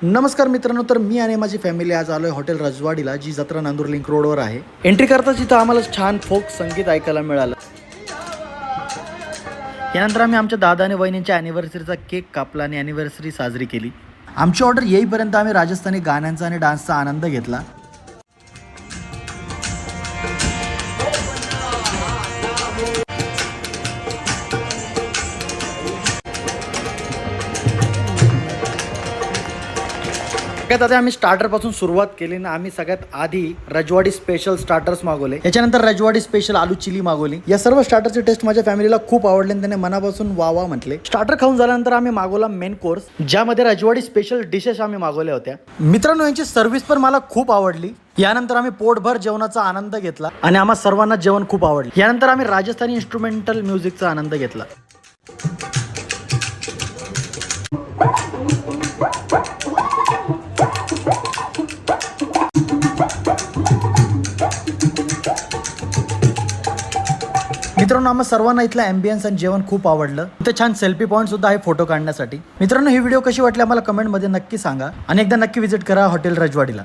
नमस्कार मित्रांनो, तर मी आणि माझी फॅमिली आज आलोय हॉटेल रजवाडीला, जी जत्रा नांदूर लिंक रोडवर आहे. एंट्री करताच इथं आम्हाला छान फोक संगीत ऐकायला मिळालं. यानंतर आम्ही आमच्या दादा आणि वहिनींच्या अॅनिव्हर्सरीचा केक कापला आणि अॅनिव्हर्सरी साजरी केली. आमची ऑर्डर येईपर्यंत आम्ही राजस्थानी गाण्यांचा आणि डान्सचा आनंद घेतला. सगळ्यात आधी आम्ही स्टार्टर पासून सुरुवात केली ना. आम्ही सगळ्यात आधी रजवाडी स्पेशल स्टार्टर्स मागवले. याच्यानंतर रजवाडी स्पेशल आलू चिली मागवली. या सर्व स्टार्टरची टेस्ट माझ्या फॅमिलीला खूप आवडले आणि त्याने मनापासून वा म्हटले. स्टार्टर खाऊन झाल्यानंतर आम्ही मागवला मेन कोर्स, ज्यामध्ये रजवाडी स्पेशल डिशेस आम्ही मागवल्या होत्या. मित्रांनो, यांची सर्व्हिस पण मला खूप आवडली. यानंतर आम्ही पोटभर जेवणाचा आनंद घेतला आणि आम्हा सर्वांना जेवण खूप आवडले. यानंतर आम्ही राजस्थानी इन्स्ट्रुमेंटल म्युझिकचा आनंद घेतला. मित्रांनो, आम्हाला सर्वांना इथला ॲम्बियन्स आणि जेवण खूप आवडलं. इथं छान सेल्फी पॉईंट सुद्धा आहे फोटो काढण्यासाठी. मित्रांनो, ही व्हिडिओ कशी वाटली आम्हाला कमेंटमध्ये नक्की सांगा आणि एकदा नक्की व्हिजिट करा हॉटेल रजवाडीला.